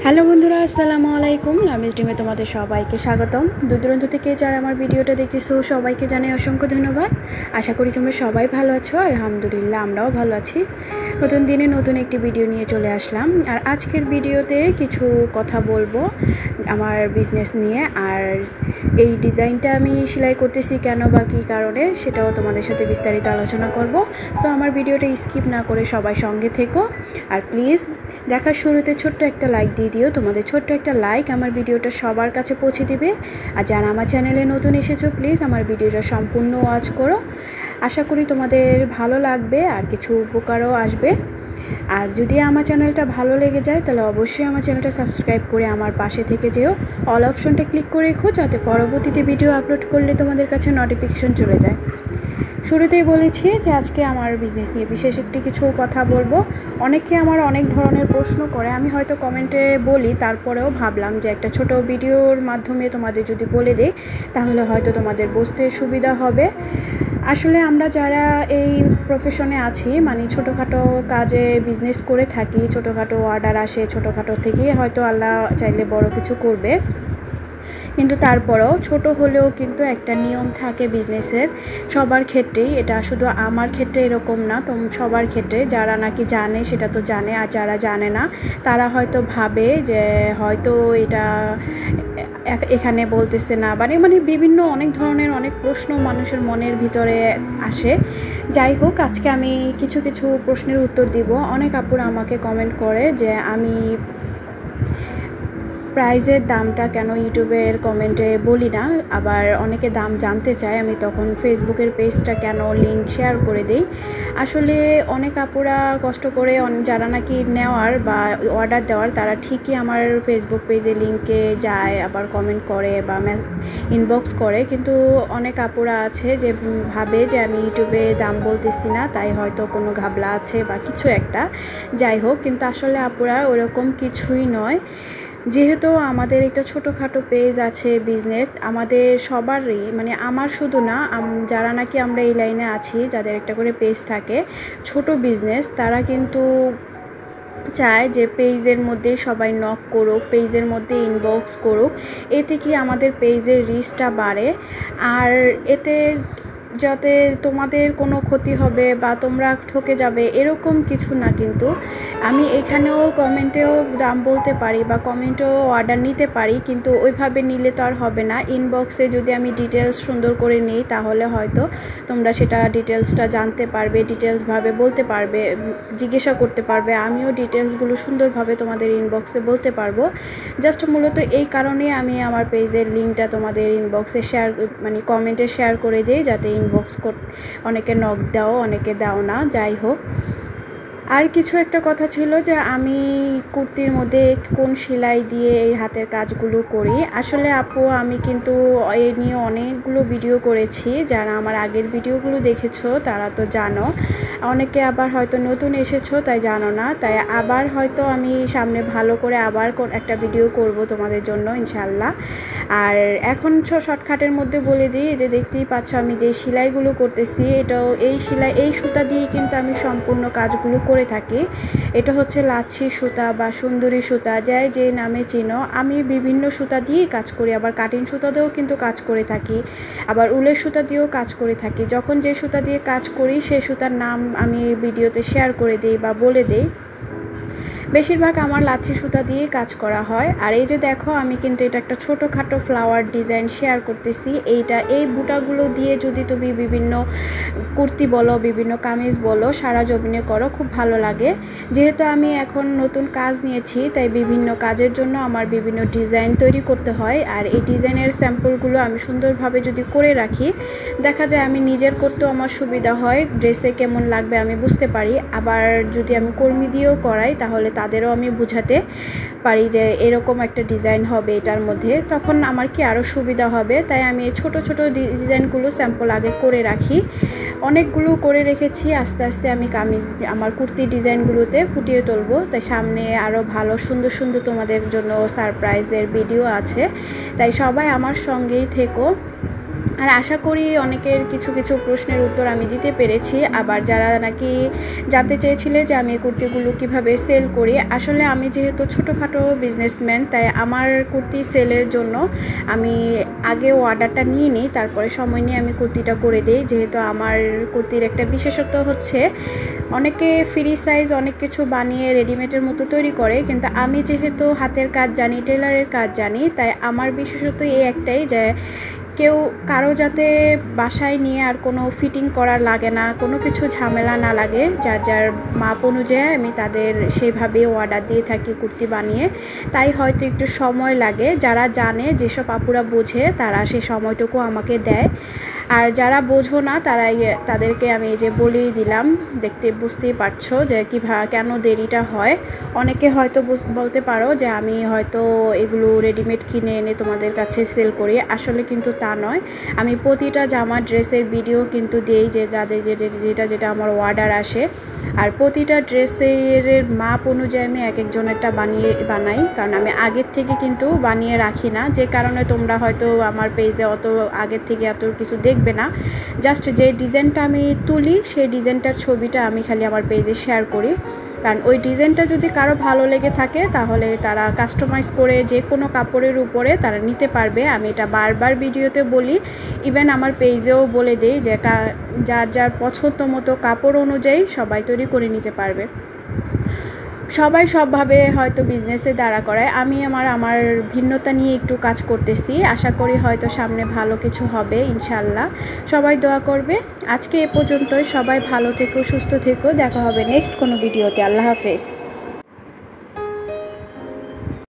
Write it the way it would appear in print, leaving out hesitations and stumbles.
Hello বন্ধুরা, আসসালামু আলাইকুম। লামিজ ডিমে তোমাদের সবাইকে স্বাগতম। দূর দূরান্ত থেকে যারা আমার ভিডিওটা দেখতেছো সবাইকে জানাই অসংখ্য ধন্যবাদ। আশা করি তোমরা সবাই ভালো আছো। আলহামদুলিল্লাহ, আমরাও ভালো আছি। নতুন দিনে নতুন একটি ভিডিও নিয়ে চলে আসলাম। আর আজকের ভিডিওতে কিছু কথা বলবো আমার বিজনেস নিয়ে, আর এই ডিজাইনটা আমি সেলাই করতেছি কেন বা কী কারণে সেটাও তোমাদের সাথে বিস্তারিত আলোচনা করব। সো আমার ভিডিওটা স্কিপ না করে সবাই সঙ্গে থেকো। আর প্লিজ দেখার শুরুতে ছোট্ট একটা লাইক দিয়ে দিও। তোমাদের ছোট্ট একটা লাইক আমার ভিডিওটা সবার কাছে পৌঁছে দিবে। আর যারা আমার চ্যানেলে নতুন এসেছো প্লিজ আমার ভিডিওটা সম্পূর্ণ ওয়াচ করো। আশা করি তোমাদের ভালো লাগবে আর কিছু উপকারও আসবে। আর যদি আমার চ্যানেলটা ভালো লেগে যায় তাহলে অবশ্যই আমার চ্যানেলটা সাবস্ক্রাইব করে আমার পাশে থেকে যেও। অল অপশনটা ক্লিক করে রেখো যাতে পরবর্তীতে ভিডিও আপলোড করলে তোমাদের কাছে নোটিফিকেশন চলে যায়। শুরুতেই বলেছি যে আজকে আমার বিজনেস নিয়ে বিশেষ কিছু কথা বলবো। অনেকে আমার অনেক ধরনের প্রশ্ন করে, আমি হয়তো কমেন্টে বলি, তারপরেও ভাবলাম যে একটা ছোট ভিডিওর মাধ্যমে তোমাদের যদি বলে দিই তাহলে হয়তো তোমাদের বুঝতে সুবিধা হবে। আসলে আমরা যারা এই প্রফেশনে আছি, মানে ছোটোখাটো কাজে বিজনেস করে থাকি, ছোটোখাটো অর্ডার আসে, ছোটোখাটো থেকেই হয়তো আল্লাহ চাইলে বড় কিছু করবে, কিন্তু তারপরেও ছোট হলেও কিন্তু একটা নিয়ম থাকে বিজনেসের সবার ক্ষেত্রেই। এটা শুধু আমার ক্ষেত্রে এরকম না, তো সবার ক্ষেত্রে যারা নাকি জানে সেটা তো জানে, আর যারা জানে না তারা হয়তো ভাবে যে হয়তো এটা এখানে বলতেছে না, মানে বিভিন্ন অনেক ধরনের অনেক প্রশ্ন মানুষের মনের ভিতরে আসে। যাই হোক, আজকে আমি কিছু কিছু প্রশ্নের উত্তর দিব। অনেক আপুরা আমাকে কমেন্ট করে যে আমি প্রাইজের দামটা কেন ইউটিউবের কমেন্টে বলি না, আবার অনেকে দাম জানতে চায়, আমি তখন ফেসবুকের পেজটা কেন লিঙ্ক শেয়ার করে দিই। আসলে অনেক আপুরা কষ্ট করে যারা নাকি নেওয়ার বা অর্ডার দেওয়ার তারা ঠিকই আমার ফেসবুক পেজে লিঙ্কে যায়, আবার কমেন্ট করে বা ইনবক্স করে, কিন্তু অনেক আপুরা আছে যে ভাবে যে আমি ইউটিউবে দাম বলতেছি না তাই হয়তো কোনো ঘাবলা আছে বা কিছু একটা। যাই হোক, কিন্তু আসলে আপুরা ওরকম কিছুই নয়। যেহেতু আমাদের একটা ছোটোখাটো পেজ আছে বিজনেস, আমাদের সবারই, মানে আমার শুধু না, যারা নাকি আমরা এই লাইনে আছি যাদের একটা করে পেজ থাকে ছোট বিজনেস, তারা কিন্তু চায় যে পেজের মধ্যে সবাই নক করুক, পেজের মধ্যে ইনবক্স করুক, এতে কি আমাদের পেজের রিচটা বাড়ে। আর এতে যাতে তোমাদের কোনো ক্ষতি হবে বা তোমরা ঠকে যাবে এরকম কিছু না, কিন্তু আমি এখানেও কমেন্টেও দাম বলতে পারি বা কমেন্টেও অর্ডার নিতে পারি, কিন্তু ওইভাবে নিলে তো আর হবে না। ইনবক্সে যদি আমি ডিটেলস সুন্দর করে নিই তাহলে হয়তো তোমরা সেটা ডিটেলসটা জানতে পারবে, ডিটেলসভাবে বলতে পারবে, জিজ্ঞাসা করতে পারবে, আমিও ডিটেলসগুলো সুন্দরভাবে তোমাদের ইনবক্সে বলতে পারবো। জাস্ট মূলত এই কারণে আমি আমার পেজের লিঙ্কটা তোমাদের ইনবক্সে শেয়ার, মানে কমেন্টে শেয়ার করে দিই, যাতে ইনবক্স অনেকে নক দাও, অনেকে দাও না। যাই হোক, আর কিছু একটা কথা ছিল যে আমি কুর্তির মধ্যে কোন সেলাই দিয়ে এই হাতের কাজগুলো করি। আসলে আপু আমি কিন্তু এ নিয়ে অনেকগুলো ভিডিও করেছি, যারা আমার আগের ভিডিওগুলো দেখেছো তারা তো জানো, অনেকে আবার হয়তো নতুন এসেছো তাই জানো না, তাই আবার হয়তো আমি সামনে ভালো করে আবার একটা ভিডিও করব তোমাদের জন্য ইনশাল্লাহ। আর এখন শর্টকাটের মধ্যে বলে দিই যে দেখতেই পাচ্ছ আমি যে সেলাইগুলো করতেছি, এটাও এই সুতা দিয়ে কিন্তু আমি সম্পূর্ণ কাজগুলো করে থাকি। এটা হচ্ছে লাচ্ছি সুতা বা সুন্দরী সুতা, যাই যে নামে চিনো, আমি বিভিন্ন সুতা দিয়েই কাজ করি, আবার কাটিং সুতা দিয়েও কিন্তু কাজ করে থাকি, আবার উলের সুতা দিয়েও কাজ করে থাকি। যখন যে সুতা দিয়ে কাজ করি সেই সুতার নাম আমি ভিডিওতে শেয়ার করে দিই বা বলে দিই। বেশিরভাগ আমার লাচ্ছি সুতা দিয়ে কাজ করা হয়। আর এই যে দেখো, আমি কিন্তু এটা একটা ছোটোখাটো ফ্লাওয়ার ডিজাইন শেয়ার করতেছি। এই বুটাগুলো দিয়ে যদি তুমি বিভিন্ন কুর্তি বলো, বিভিন্ন কামিজ বলো, সারা জমিনে করো, খুব ভালো লাগে। যেহেতু আমি এখন নতুন কাজ নিয়েছি তাই বিভিন্ন কাজের জন্য আমার বিভিন্ন ডিজাইন তৈরি করতে হয়, আর এই ডিজাইনের স্যাম্পলগুলো আমি সুন্দরভাবে যদি করে রাখি দেখা যায় আমি নিজের করতেও আমার সুবিধা হয়, ড্রেসে কেমন লাগবে আমি বুঝতে পারি। আবার যদি আমি কর্মী দিয়েও করাই তাহলে তাদেরও আমি বুঝাতে পারি যে এরকম একটা ডিজাইন হবে এটার মধ্যে, তখন আমার কি আরও সুবিধা হবে। তাই আমি এই ছোটো ছোটো ডিজাইনগুলো স্যাম্পল আগে করে রাখি, অনেকগুলো করে রেখেছি। আস্তে আস্তে আমি কামিজ আমার কুর্তির ডিজাইনগুলোতে ফুটিয়ে তুলবো, তাই সামনে আরও ভালো সুন্দর সুন্দর তোমাদের জন্য সারপ্রাইজের ভিডিও আছে, তাই সবাই আমার সঙ্গেই থেকো। আর আশা করি অনেকের কিছু কিছু প্রশ্নের উত্তর আমি দিতে পেরেছি। আবার যারা নাকি জানতে চেয়েছিলে যে আমি কুর্তিগুলো কিভাবে সেল করি, আসলে আমি যেহেতু ছোটোখাটো বিজনেসম্যান, তাই আমার কুর্তি সেলের জন্য আমি আগে অর্ডারটা নিয়ে নিই, তারপরে সময় নিয়ে আমি কুর্তিটা করে দিই। যেহেতু আমার কুর্তির একটা বিশেষত্ব হচ্ছে অনেকে ফ্রি সাইজ অনেক কিছু বানিয়ে রেডিমেডের মতো তৈরি করে, কিন্তু আমি যেহেতু হাতের কাজ জানি, টেলারের কাজ জানি, তাই আমার বিশেষত এই একটাই যে কেউ কারো যাতে বাসায় নিয়ে আর কোনো ফিটিং করার লাগে না, কোনো কিছু ঝামেলা না লাগে। যার যার মাপ অনুযায়ী আমি তাদের সেইভাবে অর্ডার দিয়ে থাকি কুর্তি বানিয়ে। তাই হয়তো একটু সময় লাগে। যারা জানে, যেসব আপুরা বোঝে, তারা সেই সময়টুকু আমাকে দেয়। আর যারা বোঝো না তাদেরকে আমি এই যে বলেই দিলাম, বুঝতেই পারছো যে কেন দেরিটা হয়। অনেকে হয়তো বলতে পারো যে আমি হয়তো এগুলো রেডিমেড কিনে এনে তোমাদের কাছে সেল করি, আসলে কিন্তু তা নয়। আমি প্রতিটা জামা ড্রেসের ভিডিও কিন্তু দিই, যে যাদের যেটা আমার অর্ডার আসে। আর প্রতিটা ড্রেসের মাপ অনুযায়ী আমি এক একজনেরটা বানাই, কারণ আমি আগের থেকে কিন্তু বানিয়ে রাখি না। যে কারণে তোমরা হয়তো আমার পেজে অত আগের থেকে এত কিছু দেখবে না। জাস্ট যে ডিজাইনটা আমি তুলি, সেই ডিজাইনটার ছবিটা আমি খালি আমার পেজে শেয়ার করি। কারণ ওই ডিজাইনটা যদি কারো ভালো লেগে থাকে, তাহলে তারা কাস্টমাইজ করে যে কোনো কাপড়ের উপরে তারা নিতে পারবে। আমি এটা বারবার ভিডিওতে বলি, ইভেন আমার পেজেও বলে দিই যে যার যার পছন্দ মতো কাপড় অনুযায়ী সবাই তৈরি করে নিতে পারবে। সবাই সবভাবে হয়তো বিজনেসে দাঁড়া করায়, আমি আমার ভিন্নতা নিয়ে একটু কাজ করতেছি। আশা করি হয়তো সামনে ভালো কিছু হবে ইনশাল্লাহ। সবাই দোয়া করবে। আজকে এ পর্যন্তই। সবাই ভালো থেকো, সুস্থ থেকো। দেখা হবে নেক্সট কোনো ভিডিওতে। আল্লাহ হাফেজ।